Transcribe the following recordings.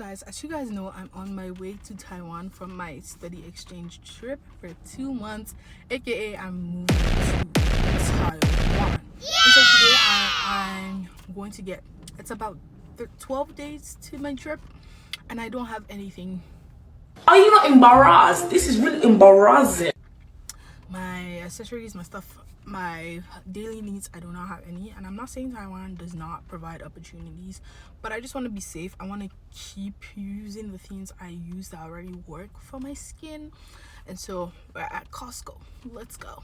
guys, as you guys know, I'm on my way to Taiwan from my study exchange trip for 2 months, aka I'm moving to Taiwan. And so today I'm going to get, it's about 12 days to my trip, and I don't have anything. Are you not embarrassed? This is really embarrassing. My accessories, my stuff, my daily needs, I do not have any. And I'm not saying Taiwan does not provide opportunities, but I just want to be safe. I want to keep using the things I use that already work for my skin. And so we're at Costco. Let's go.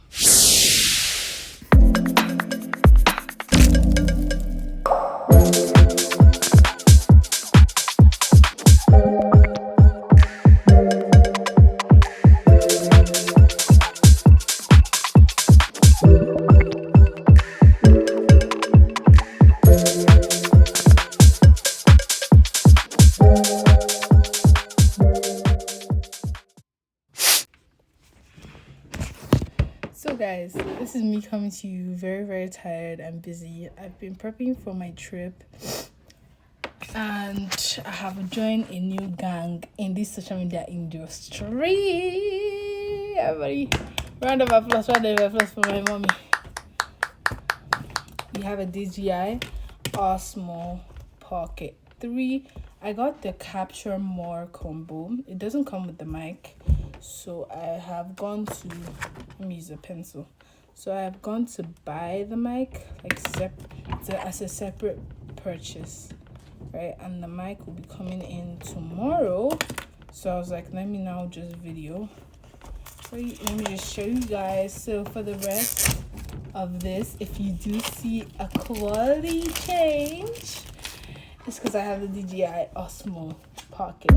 So guys, this is me coming to you very tired and busy. I've been prepping for my trip and I have joined a new gang in this social media industry. Everybody, round of applause for my mommy. We have a DJI Osmo Pocket 3. I got the Capture More combo. It doesn't come with the mic, so I have gone to, let me use a pencil. So I have gone to buy the mic as a separate purchase, right? And the mic will be coming in tomorrow. So I was like, let me now just video. So let me just show you guys. So for the rest of this, if you do see a quality change, it's because I have the DJI Osmo Pocket.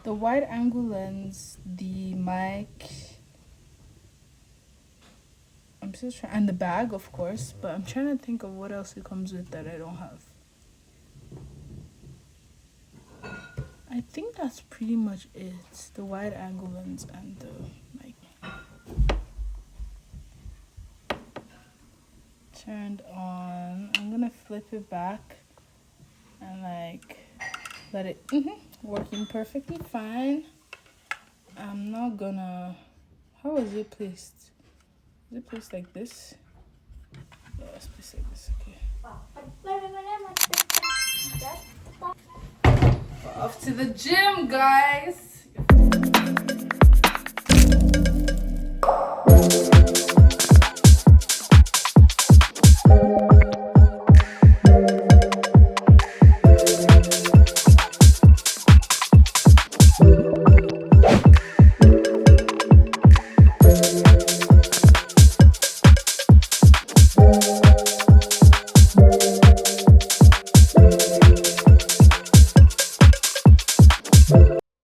The wide angle lens, the mic, I'm still trying, and the bag, of course, but I'm trying to think of what else it comes with that I don't have. I think that's pretty much it. The wide angle lens and the mic. Turned on. I'm gonna flip it back and let it working perfectly fine. I'm not gonna, how is it placed? Is it placed like this? Yeah, it's placed like this. Okay. We're off to the gym, guys.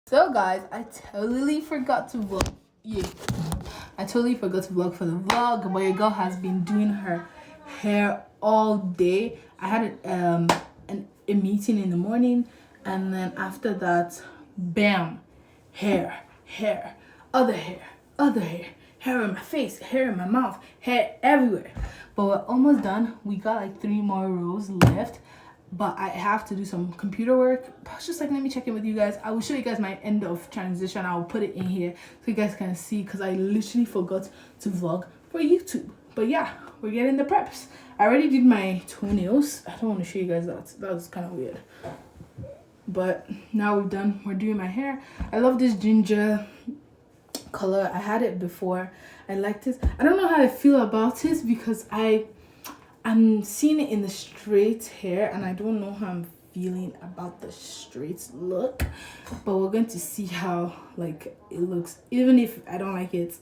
So guys, I totally forgot to vlog. I totally forgot to vlog for the vlog, but your girl has been doing her hair all day. I had a meeting in the morning, and then after that, bam, hair, other hair, hair in my face, hair in my mouth, hair everywhere. But we're almost done. We got like 3 more rows left, but I have to do some computer work. I was just like, let me check in with you guys. I will show you guys my end of transition. I'll put it in here so you guys can see, because I literally forgot to vlog for YouTube. But yeah, we're getting the preps. I already did my toenails. I don't want to show you guys that. That was kind of weird. But now we're done. We're doing my hair. I love this ginger color. I had it before. I liked it. I don't know how I feel about it because I'm seeing it in the straight hair, and I don't know how I'm feeling about the straight look. But we're going to see how like it looks. Even if I don't like it,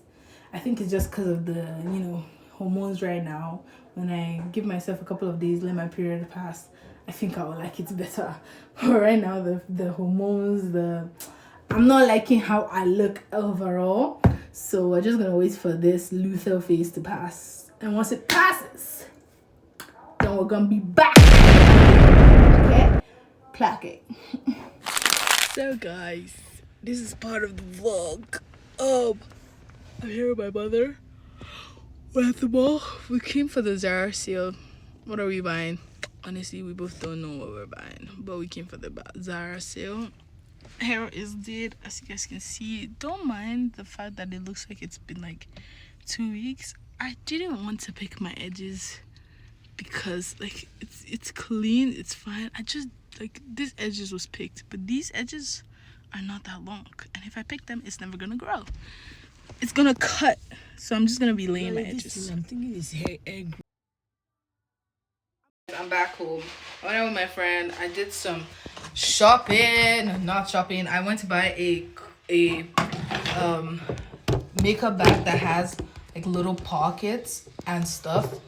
I think it's just because of the hormones right now. When I give myself a couple of days, let my period pass, I think I will like it better. But right now, the hormones, I'm not liking how I look overall. So we're just gonna wait for this Luther phase to pass, and once it passes, then we're gonna be back. Okay, plaque it. So guys, this is part of the vlog. I'm here with my mother. We're at the mall. We came for the Zara sale. What are we buying? Honestly, we both don't know what we're buying, but we came for the Zara sale. Hair is dead, as you guys can see. Don't mind the fact that it looks like it's been like 2 weeks. I didn't want to pick my edges because like it's clean, it's fine. I just like these edges was picked, but these edges are not that long, and if I pick them, it's never gonna grow. It's gonna cut, so I'm just gonna be laying my edges. I'm thinking it's hair egg. I'm back home. I went out with my friend. I did some shopping. Not shopping. I went to buy a makeup bag that has like little pockets and stuff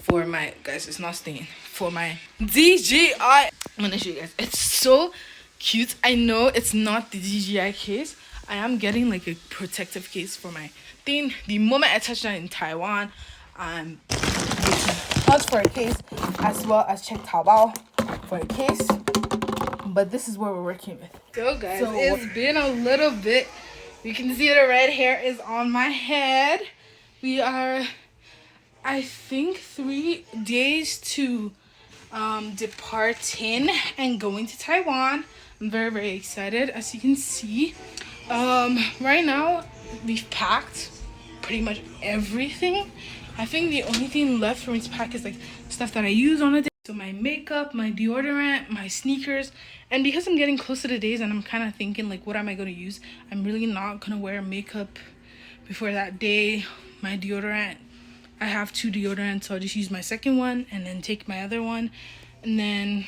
for my guys. It's not staying for my DJI. I'm gonna show you guys. It's so cute. I know it's not the DJI case. I am getting like a protective case for my thing. The moment I touch down in Taiwan, I'm hunt for a case as well as check Taobao for a case. But this is what we're working with. So guys, it's been a little bit. You can see the red hair is on my head. We are, I think, 3 days to departing and going to Taiwan. I'm very, very excited, as you can see. Right now we've packed pretty much everything. I think the only thing left for me to pack is like stuff that I use on a day. So my makeup, my deodorant, my sneakers. And because I'm getting close to the days and I'm kind of thinking like, what am I going to use? I'm really not going to wear makeup before that day. My deodorant, I have 2 deodorants, so I'll just use my second one and then take my other one. And then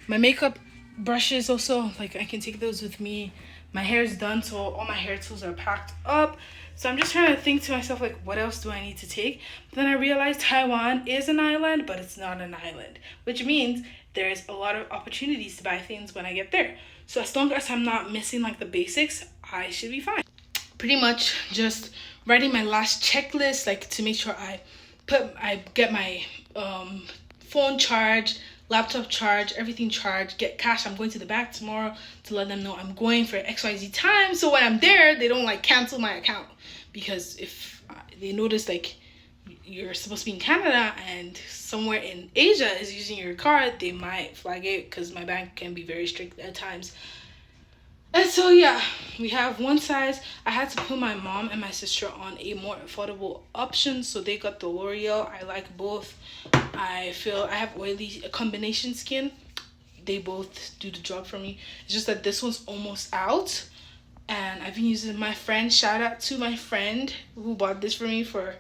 my makeup brushes also, like I can take those with me. My hair is done, so all my hair tools are packed up. So I'm just trying to think to myself, like, what else do I need to take? But then I realized Taiwan is an island, but it's not an island, which means there's a lot of opportunities to buy things when I get there. So as long as I'm not missing like the basics, I should be fine. Pretty much just writing my last checklist, like to make sure I get my phone charged, laptop charged, everything charged, get cash. I'm going to the bank tomorrow to let them know I'm going for XYZ time, so when I'm there they don't like cancel my account, because if they notice like you're supposed to be in Canada and somewhere in Asia is using your card, they might flag it, because my bank can be very strict at times. And so yeah, we have one size. I had to put my mom and my sister on a more affordable option, so they got the L'Oreal. I like both. I feel I have oily combination skin. They both do the job for me. It's just that this one's almost out, and I've been using my friend. Shout out to my friend who bought this for me for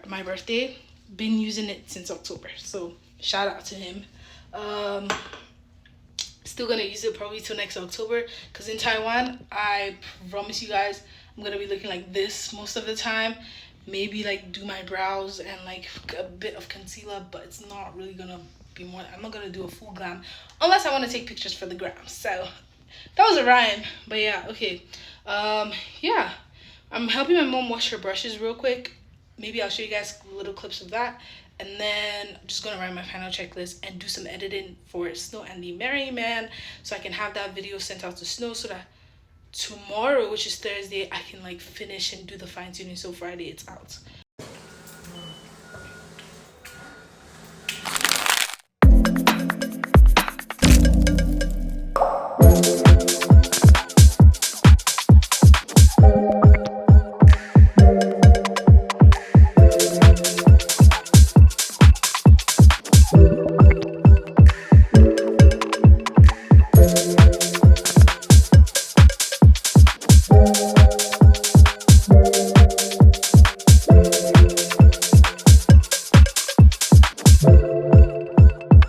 my birthday. Been using it since October, so shout out to him. Still gonna use it probably till next October, because in Taiwan, I promise you guys, I'm gonna be looking like this most of the time. Maybe like do my brows and like a bit of concealer, but it's not really gonna be more. I'm not gonna do a full glam unless I want to take pictures for the gram. So that was a rhyme, but yeah, okay. Yeah, I'm helping my mom wash her brushes real quick. Maybe I'll show you guys little clips of that. And then I'm just gonna write my final checklist and do some editing for Snow and the Merry Man, so I can have that video sent out to Snow, so that tomorrow, which is Thursday, I can like finish and do the fine tuning, so Friday it's out.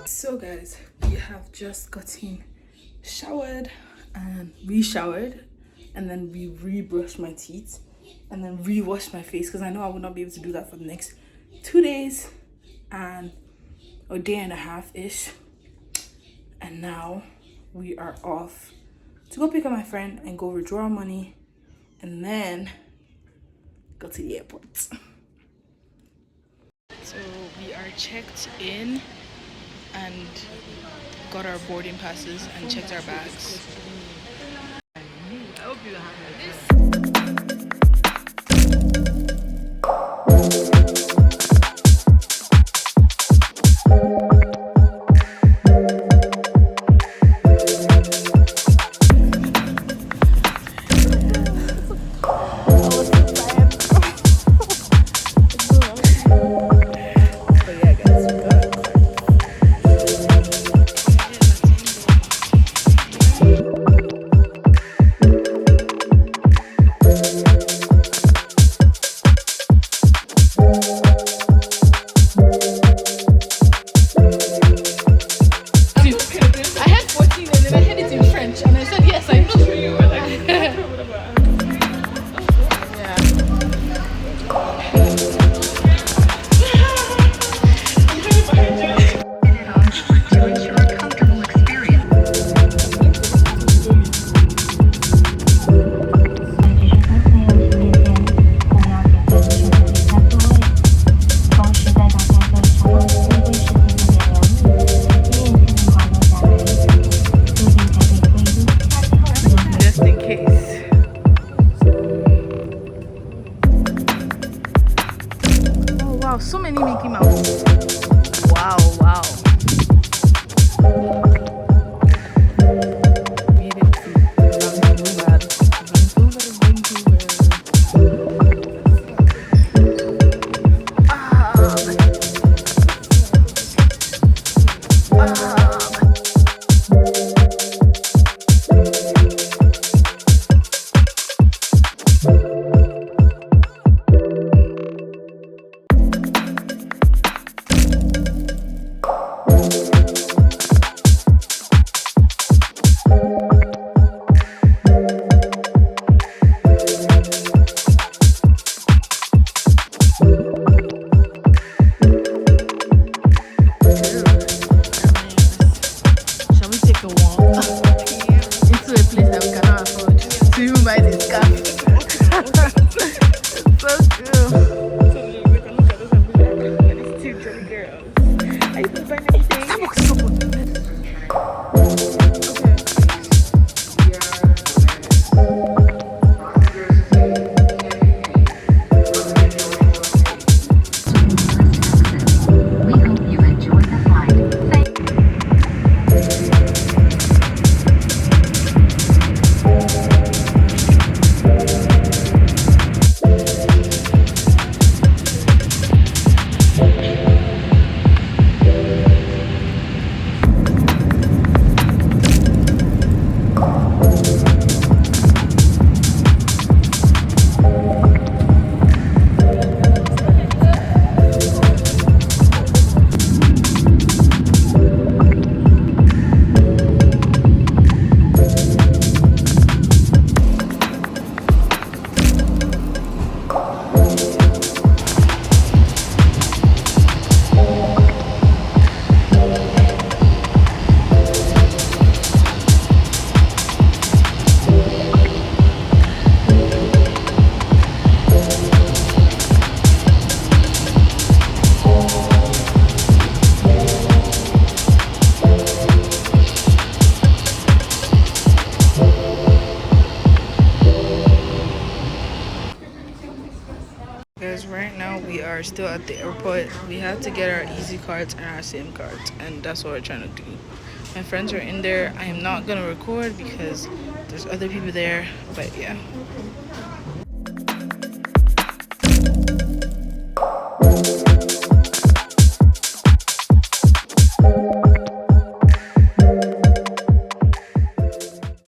So guys, we have just gotten showered and re-showered, and then we re-brushed my teeth and then re-washed my face, because I know I would not be able to do that for the next 2 days and a day and a half ish. And now we are off to go pick up my friend and go withdraw money and then go to the airport. So We are checked in and got our boarding passes and checked our bags. Wow, so many Mickey Mouse. Wow, wow. Made it to Vancouver. Guys, right now we are still at the airport. We have to get our easy cards and our SIM cards, and that's what we're trying to do. My friends are in there. I am not gonna record because there's other people there, but yeah.